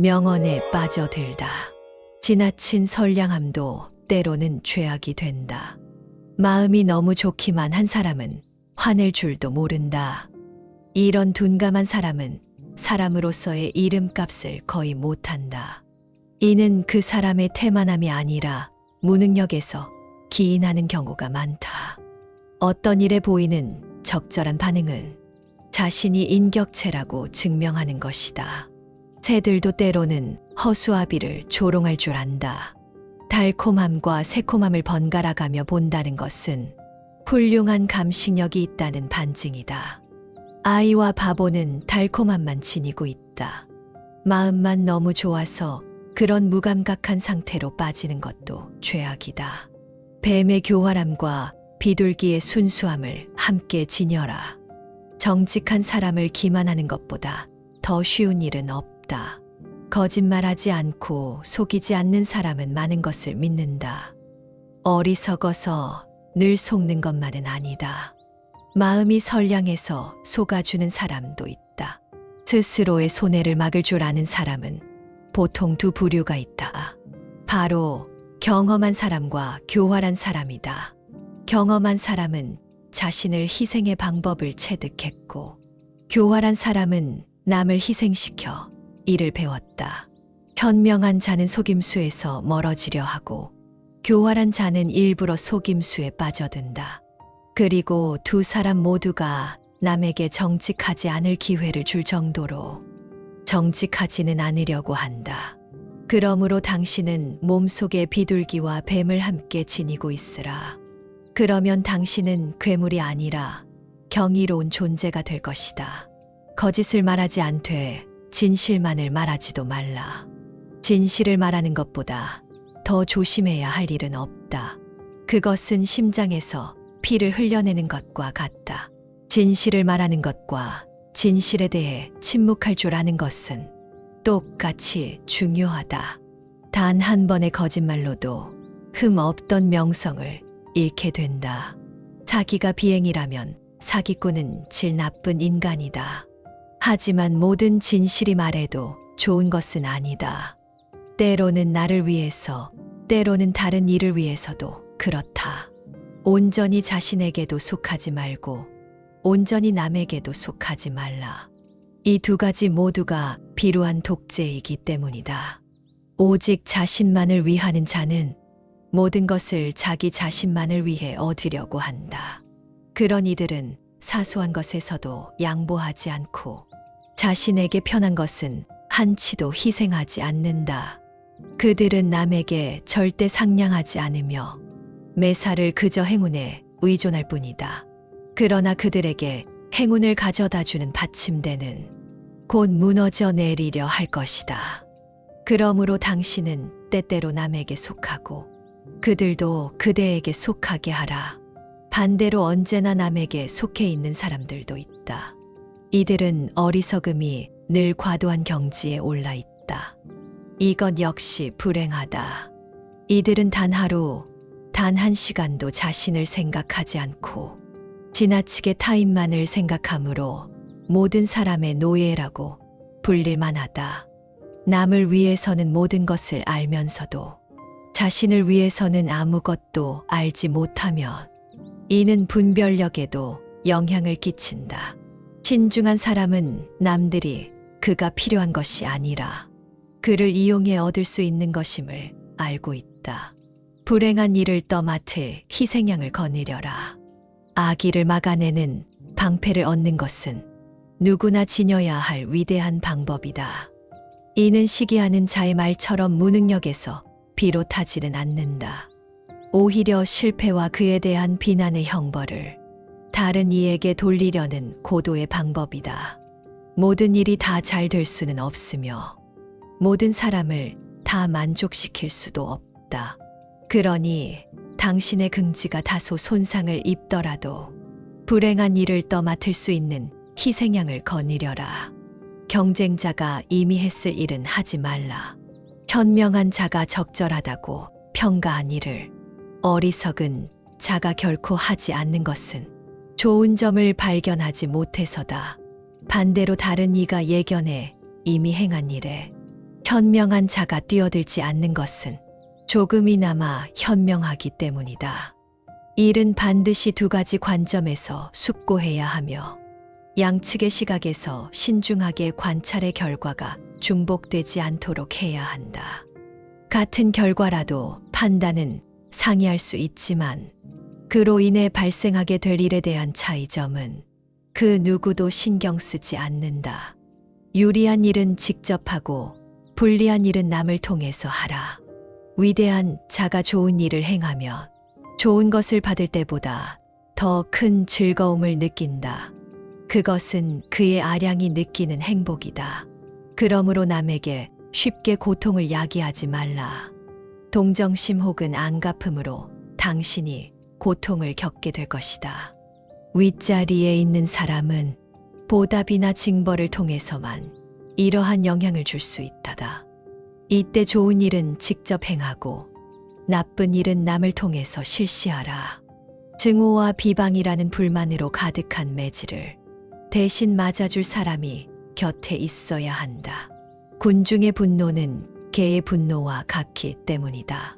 명언에 빠져들다. 지나친 선량함도 때로는 죄악이 된다. 마음이 너무 좋기만 한 사람은 화낼 줄도 모른다. 이런 둔감한 사람은 사람으로서의 이름값을 거의 못한다. 이는 그 사람의 태만함이 아니라 무능력에서 기인하는 경우가 많다. 어떤 일에 보이는 적절한 반응은 자신이 인격체라고 증명하는 것이다. 새들도 때로는 허수아비를 조롱할 줄 안다. 달콤함과 새콤함을 번갈아 가며 본다는 것은 훌륭한 감식력이 있다는 반증이다. 아이와 바보는 달콤함만 지니고 있다. 마음만 너무 좋아서 그런 무감각한 상태로 빠지는 것도 죄악이다. 뱀의 교활함과 비둘기의 순수함을 함께 지녀라. 정직한 사람을 기만하는 것보다 더 쉬운 일은 없다. 거짓말하지 않고 속이지 않는 사람은 많은 것을 믿는다. 어리석어서 늘 속는 것만은 아니다. 마음이 선량해서 속아주는 사람도 있다. 스스로의 손해를 막을 줄 아는 사람은 보통 두 부류가 있다. 바로 경험한 사람과 교활한 사람이다. 경험한 사람은 자신을 희생의 방법을 체득했고, 교활한 사람은 남을 희생시켜 이를 배웠다. 현명한 자는 속임수에서 멀어지려 하고, 교활한 자는 일부러 속임수에 빠져든다. 그리고 두 사람 모두가 남에게 정직하지 않을 기회를 줄 정도로 정직하지는 않으려고 한다. 그러므로 당신은 몸속에 비둘기와 뱀을 함께 지니고 있으라. 그러면 당신은 괴물이 아니라 경이로운 존재가 될 것이다. 거짓을 말하지 않되 진실만을 말하지도 말라. 진실을 말하는 것보다 더 조심해야 할 일은 없다. 그것은 심장에서 피를 흘려내는 것과 같다. 진실을 말하는 것과 진실에 대해 침묵할 줄 아는 것은 똑같이 중요하다. 단 한 번의 거짓말로도 흠 없던 명성을 잃게 된다. 사기가 비행이라면 사기꾼은 질 나쁜 인간이다. 하지만 모든 진실이 말해도 좋은 것은 아니다. 때로는 나를 위해서, 때로는 다른 이를 위해서도 그렇다. 온전히 자신에게도 속하지 말고 온전히 남에게도 속하지 말라. 이 두 가지 모두가 비루한 독재이기 때문이다. 오직 자신만을 위하는 자는 모든 것을 자기 자신만을 위해 얻으려고 한다. 그런 이들은 사소한 것에서도 양보하지 않고 자신에게 편한 것은 한치도 희생하지 않는다. 그들은 남에게 절대 상냥하지 않으며 매사를 그저 행운에 의존할 뿐이다. 그러나 그들에게 행운을 가져다 주는 받침대는 곧 무너져 내리려 할 것이다. 그러므로 당신은 때때로 남에게 속하고 그들도 그대에게 속하게 하라. 반대로 언제나 남에게 속해 있는 사람들도 있다. 이들은 어리석음이 늘 과도한 경지에 올라 있다. 이것 역시 불행하다. 이들은 단 하루, 단 한 시간도 자신을 생각하지 않고 지나치게 타인만을 생각하므로 모든 사람의 노예라고 불릴만 하다. 남을 위해서는 모든 것을 알면서도 자신을 위해서는 아무것도 알지 못하면 이는 분별력에도 영향을 끼친다. 신중한 사람은 남들이 그가 필요한 것이 아니라 그를 이용해 얻을 수 있는 것임을 알고 있다. 불행한 일을 떠맡을 희생양을 거느려라. 악의를 막아내는 방패를 얻는 것은 누구나 지녀야 할 위대한 방법이다. 이는 시기하는 자의 말처럼 무능력에서 비롯하지는 않는다. 오히려 실패와 그에 대한 비난의 형벌을 다른 이에게 돌리려는 고도의 방법이다. 모든 일이 다 잘 될 수는 없으며 모든 사람을 다 만족시킬 수도 없다. 그러니 당신의 긍지가 다소 손상을 입더라도 불행한 일을 떠맡을 수 있는 희생양을 거느려라. 경쟁자가 이미 했을 일은 하지 말라. 현명한 자가 적절하다고 평가한 일을 어리석은 자가 결코 하지 않는 것은 좋은 점을 발견하지 못해서다. 반대로 다른 이가 예견해 이미 행한 일에 현명한 자가 뛰어들지 않는 것은 조금이나마 현명하기 때문이다. 일은 반드시 두 가지 관점에서 숙고해야 하며 양측의 시각에서 신중하게 관찰의 결과가 중복되지 않도록 해야 한다. 같은 결과라도 판단은 상이할 수 있지만 그로 인해 발생하게 될 일에 대한 차이점은 그 누구도 신경 쓰지 않는다. 유리한 일은 직접 하고 불리한 일은 남을 통해서 하라. 위대한 자가 좋은 일을 행하며 좋은 것을 받을 때보다 더 큰 즐거움을 느낀다. 그것은 그의 아량이 느끼는 행복이다. 그러므로 남에게 쉽게 고통을 야기하지 말라. 동정심 혹은 안갚음으로 당신이 고통을 겪게 될 것이다. 윗자리에 있는 사람은 보답이나 징벌을 통해서만 이러한 영향을 줄 수 있다다. 이때 좋은 일은 직접 행하고 나쁜 일은 남을 통해서 실시하라. 증오와 비방이라는 불만으로 가득한 매질을 대신 맞아줄 사람이 곁에 있어야 한다. 군중의 분노는 개의 분노와 같기 때문이다.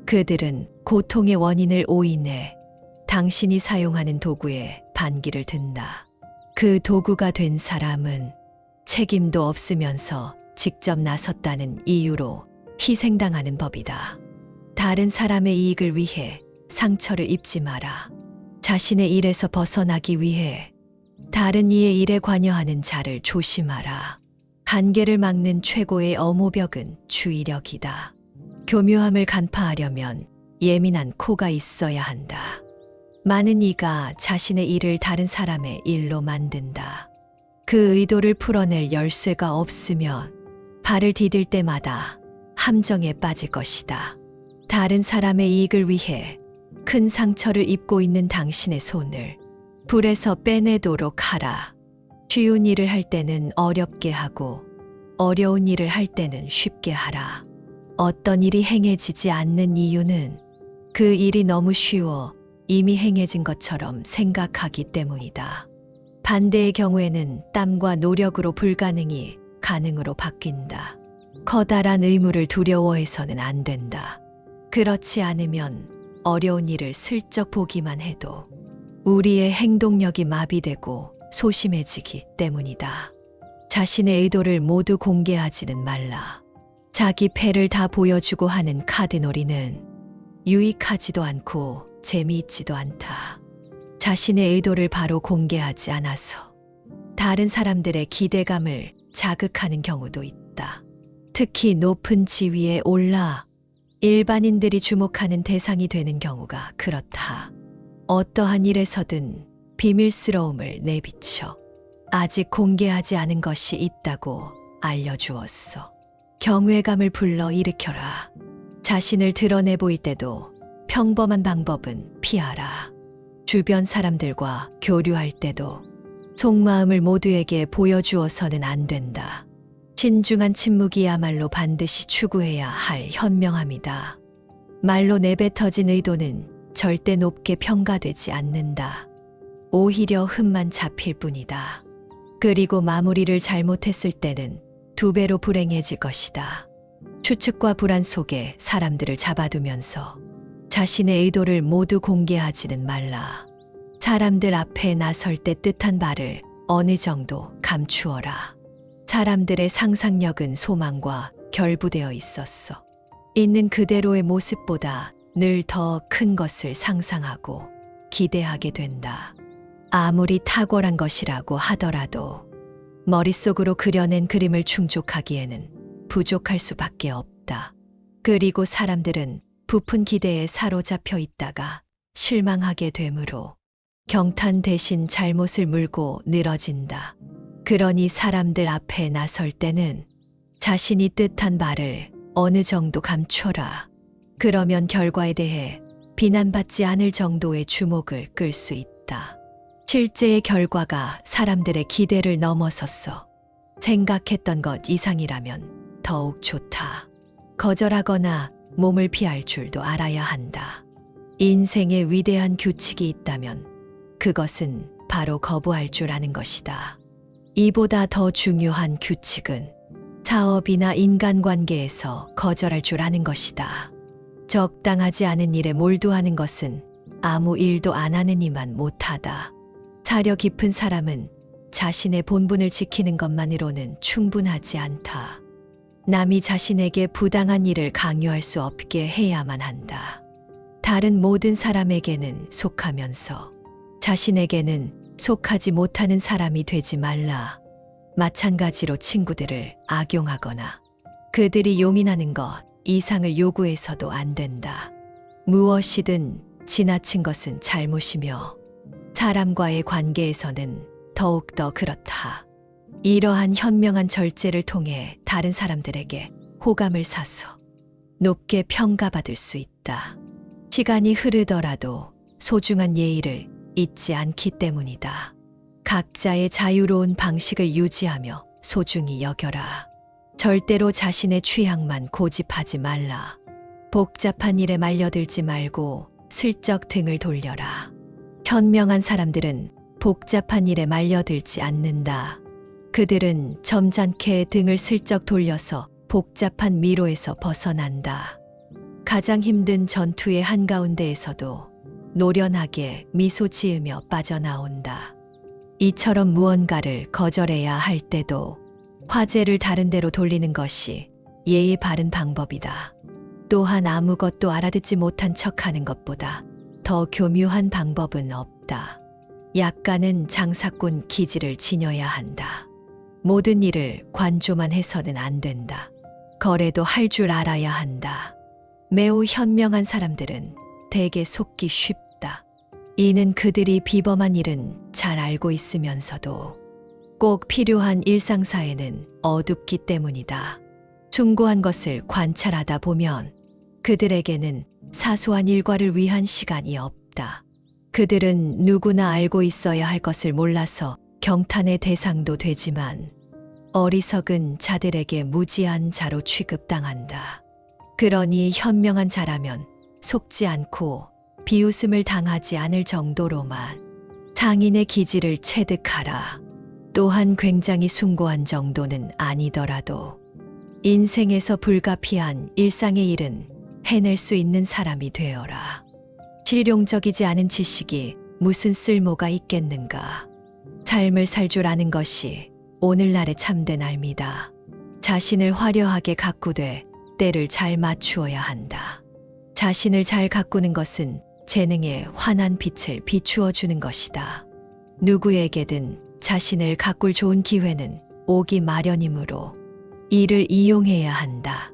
그들은 고통의 원인을 오인해 당신이 사용하는 도구에 반기를 든다. 그 도구가 된 사람은 책임도 없으면서 직접 나섰다는 이유로 희생당하는 법이다. 다른 사람의 이익을 위해 상처를 입지 마라. 자신의 일에서 벗어나기 위해 다른 이의 일에 관여하는 자를 조심하라. 한계를 막는 최고의 어모벽은 주의력이다. 교묘함을 간파하려면 예민한 코가 있어야 한다. 많은 이가 자신의 일을 다른 사람의 일로 만든다. 그 의도를 풀어낼 열쇠가 없으면 발을 디딜 때마다 함정에 빠질 것이다. 다른 사람의 이익을 위해 큰 상처를 입고 있는 당신의 손을 불에서 빼내도록 하라. 쉬운 일을 할 때는 어렵게 하고 어려운 일을 할 때는 쉽게 하라. 어떤 일이 행해지지 않는 이유는 그 일이 너무 쉬워 이미 행해진 것처럼 생각하기 때문이다. 반대의 경우에는 땀과 노력으로 불가능이 가능으로 바뀐다. 커다란 의무를 두려워해서는 안 된다. 그렇지 않으면 어려운 일을 슬쩍 보기만 해도 우리의 행동력이 마비되고 소심해지기 때문이다. 자신의 의도를 모두 공개하지는 말라. 자기 패를 다 보여주고 하는 카드놀이는 유익하지도 않고 재미있지도 않다. 자신의 의도를 바로 공개하지 않아서 다른 사람들의 기대감을 자극하는 경우도 있다. 특히 높은 지위에 올라 일반인들이 주목하는 대상이 되는 경우가 그렇다. 어떠한 일에서든 비밀스러움을 내비쳐 아직 공개하지 않은 것이 있다고 알려주었어. 경외감을 불러 일으켜라. 자신을 드러내 보일 때도 평범한 방법은 피하라. 주변 사람들과 교류할 때도 속마음을 모두에게 보여주어서는 안 된다. 신중한 침묵이야말로 반드시 추구해야 할 현명함이다. 말로 내뱉어진 의도는 절대 높게 평가되지 않는다. 오히려 흠만 잡힐 뿐이다. 그리고 마무리를 잘못했을 때는 두 배로 불행해질 것이다. 추측과 불안 속에 사람들을 잡아두면서 자신의 의도를 모두 공개하지는 말라. 사람들 앞에 나설 때 뜻한 바를 어느 정도 감추어라. 사람들의 상상력은 소망과 결부되어 있었어. 있는 그대로의 모습보다 늘 더 큰 것을 상상하고 기대하게 된다. 아무리 탁월한 것이라고 하더라도 머릿속으로 그려낸 그림을 충족하기에는 부족할 수밖에 없다. 그리고 사람들은 부푼 기대에 사로잡혀 있다가 실망하게 되므로 경탄 대신 잘못을 물고 늘어진다. 그러니 사람들 앞에 나설 때는 자신이 뜻한 바를 어느 정도 감춰라. 그러면 결과에 대해 비난받지 않을 정도의 주목을 끌 수 있다. 실제의 결과가 사람들의 기대를 넘어섰어. 생각했던 것 이상이라면 더욱 좋다. 거절하거나 몸을 피할 줄도 알아야 한다. 인생에 위대한 규칙이 있다면 그것은 바로 거부할 줄 아는 것이다. 이보다 더 중요한 규칙은 사업이나 인간관계에서 거절할 줄 아는 것이다. 적당하지 않은 일에 몰두하는 것은 아무 일도 안 하는 이만 못하다. 사려 깊은 사람은 자신의 본분을 지키는 것만으로는 충분하지 않다. 남이 자신에게 부당한 일을 강요할 수 없게 해야만 한다. 다른 모든 사람에게는 속하면서 자신에게는 속하지 못하는 사람이 되지 말라. 마찬가지로 친구들을 악용하거나 그들이 용인하는 것 이상을 요구해서도 안 된다. 무엇이든 지나친 것은 잘못이며 사람과의 관계에서는 더욱더 그렇다. 이러한 현명한 절제를 통해 다른 사람들에게 호감을 사서 높게 평가받을 수 있다. 시간이 흐르더라도 소중한 예의를 잊지 않기 때문이다. 각자의 자유로운 방식을 유지하며 소중히 여겨라. 절대로 자신의 취향만 고집하지 말라. 복잡한 일에 말려들지 말고 슬쩍 등을 돌려라. 현명한 사람들은 복잡한 일에 말려들지 않는다. 그들은 점잖게 등을 슬쩍 돌려서 복잡한 미로에서 벗어난다. 가장 힘든 전투의 한가운데에서도 노련하게 미소 지으며 빠져나온다. 이처럼 무언가를 거절해야 할 때도 화제를 다른 데로 돌리는 것이 예의 바른 방법이다. 또한 아무것도 알아듣지 못한 척하는 것보다 더 교묘한 방법은 없다. 약간은 장사꾼 기질을 지녀야 한다. 모든 일을 관조만 해서는 안 된다. 거래도 할 줄 알아야 한다. 매우 현명한 사람들은 대개 속기 쉽다. 이는 그들이 비범한 일은 잘 알고 있으면서도 꼭 필요한 일상사에는 어둡기 때문이다. 숭고한 것을 관찰하다 보면 그들에게는 사소한 일과를 위한 시간이 없다. 그들은 누구나 알고 있어야 할 것을 몰라서 경탄의 대상도 되지만 어리석은 자들에게 무지한 자로 취급당한다. 그러니 현명한 자라면 속지 않고 비웃음을 당하지 않을 정도로만 상인의 기질을 체득하라. 또한 굉장히 숭고한 정도는 아니더라도 인생에서 불가피한 일상의 일은 해낼 수 있는 사람이 되어라. 실용적이지 않은 지식이 무슨 쓸모가 있겠는가. 삶을 살 줄 아는 것이 오늘날의 참된 삶이다. 자신을 화려하게 가꾸되 때를 잘 맞추어야 한다. 자신을 잘 가꾸는 것은 재능의 환한 빛을 비추어 주는 것이다. 누구에게든 자신을 가꿀 좋은 기회는 오기 마련이므로 이를 이용해야 한다.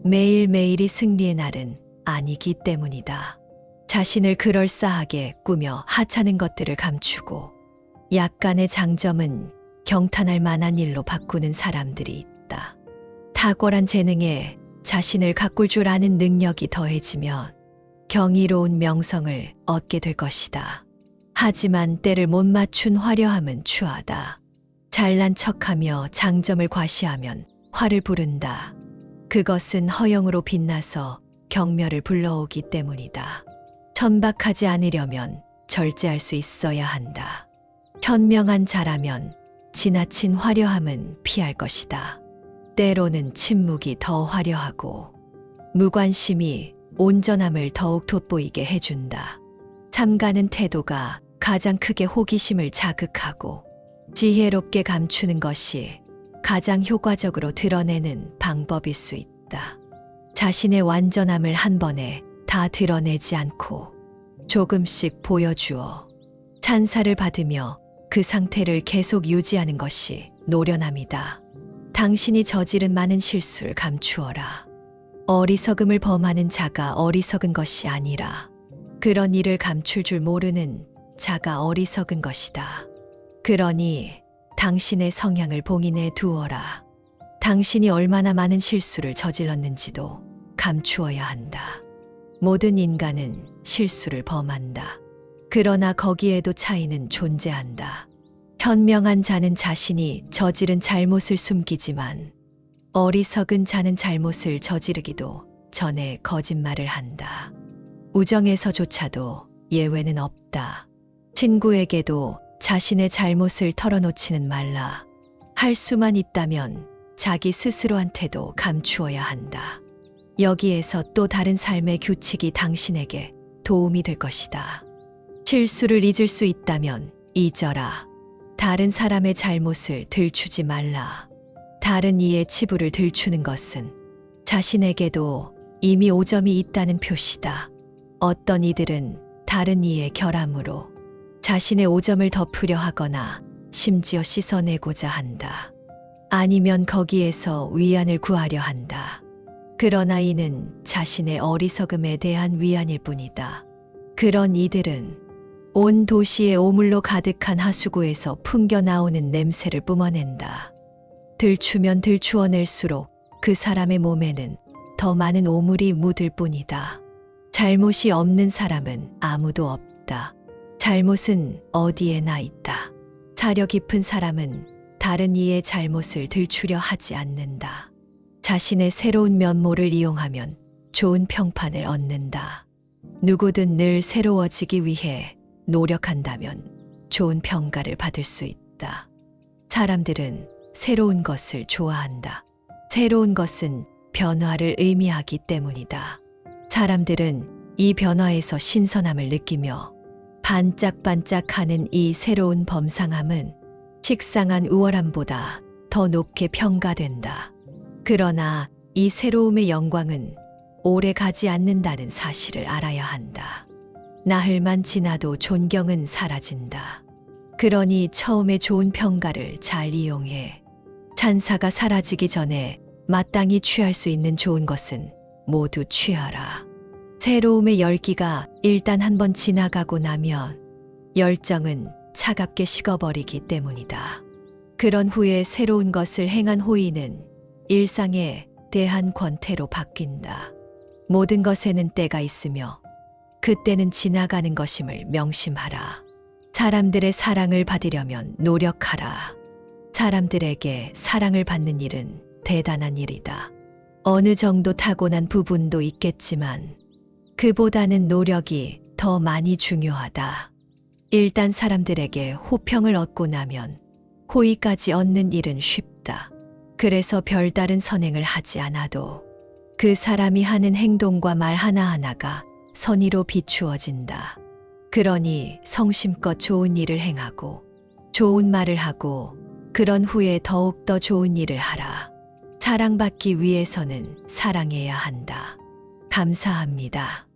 매일매일이 승리의 날은 아니기 때문이다. 자신을 그럴싸하게 꾸며 하찮은 것들을 감추고 약간의 장점은 경탄할 만한 일로 바꾸는 사람들이 있다. 탁월한 재능에 자신을 가꿀 줄 아는 능력이 더해지면 경이로운 명성을 얻게 될 것이다. 하지만 때를 못 맞춘 화려함은 추하다. 잘난 척하며 장점을 과시하면 화를 부른다. 그것은 허영으로 빛나서 경멸을 불러오기 때문이다. 천박하지 않으려면 절제할 수 있어야 한다. 현명한 자라면 지나친 화려함은 피할 것이다. 때로는 침묵이 더 화려하고 무관심이 온전함을 더욱 돋보이게 해준다. 삼가는 태도가 가장 크게 호기심을 자극하고 지혜롭게 감추는 것이 가장 효과적으로 드러내는 방법일 수 있다. 자신의 완전함을 한 번에 다 드러내지 않고 조금씩 보여주어 찬사를 받으며 그 상태를 계속 유지하는 것이 노련함이다. 당신이 저지른 많은 실수를 감추어라. 어리석음을 범하는 자가 어리석은 것이 아니라 그런 일을 감출 줄 모르는 자가 어리석은 것이다. 그러니 당신의 성향을 봉인해 두어라. 당신이 얼마나 많은 실수를 저질렀는지도 감추어야 한다. 모든 인간은 실수를 범한다. 그러나 거기에도 차이는 존재한다. 현명한 자는 자신이 저지른 잘못을 숨기지만 어리석은 자는 잘못을 저지르기도 전에 거짓말을 한다. 우정에서조차도 예외는 없다. 친구에게도 자신의 잘못을 털어놓지는 말라. 할 수만 있다면 자기 스스로한테도 감추어야 한다. 여기에서 또 다른 삶의 규칙이 당신에게 도움이 될 것이다. 실수를 잊을 수 있다면 잊어라. 다른 사람의 잘못을 들추지 말라. 다른 이의 치부를 들추는 것은 자신에게도 이미 오점이 있다는 표시다. 어떤 이들은 다른 이의 결함으로 자신의 오점을 덮으려 하거나 심지어 씻어내고자 한다. 아니면 거기에서 위안을 구하려 한다. 그러나 이는 자신의 어리석음에 대한 위안일 뿐이다. 그런 이들은 온 도시의 오물로 가득한 하수구에서 풍겨 나오는 냄새를 뿜어낸다. 들추면 들추어낼수록 그 사람의 몸에는 더 많은 오물이 묻을 뿐이다. 잘못이 없는 사람은 아무도 없다. 잘못은 어디에나 있다. 사려 깊은 사람은 다른 이의 잘못을 들추려 하지 않는다. 자신의 새로운 면모를 이용하면 좋은 평판을 얻는다. 누구든 늘 새로워지기 위해 노력한다면 좋은 평가를 받을 수 있다. 사람들은 새로운 것을 좋아한다. 새로운 것은 변화를 의미하기 때문이다. 사람들은 이 변화에서 신선함을 느끼며 반짝반짝하는 이 새로운 범상함은 식상한 우월함보다 더 높게 평가된다. 그러나 이 새로움의 영광은 오래 가지 않는다는 사실을 알아야 한다. 나흘만 지나도 존경은 사라진다. 그러니 처음에 좋은 평가를 잘 이용해. 찬사가 사라지기 전에 마땅히 취할 수 있는 좋은 것은 모두 취하라. 새로움의 열기가 일단 한번 지나가고 나면 열정은 차갑게 식어버리기 때문이다. 그런 후에 새로운 것을 행한 호의는 일상에 대한 권태로 바뀐다. 모든 것에는 때가 있으며 그때는 지나가는 것임을 명심하라. 사람들의 사랑을 받으려면 노력하라. 사람들에게 사랑을 받는 일은 대단한 일이다. 어느 정도 타고난 부분도 있겠지만 그보다는 노력이 더 많이 중요하다. 일단 사람들에게 호평을 얻고 나면 호의까지 얻는 일은 쉽다. 그래서 별다른 선행을 하지 않아도 그 사람이 하는 행동과 말 하나하나가 선의로 비추어진다. 그러니 성심껏 좋은 일을 행하고 좋은 말을 하고 그런 후에 더욱더 좋은 일을 하라. 사랑받기 위해서는 사랑해야 한다. 감사합니다.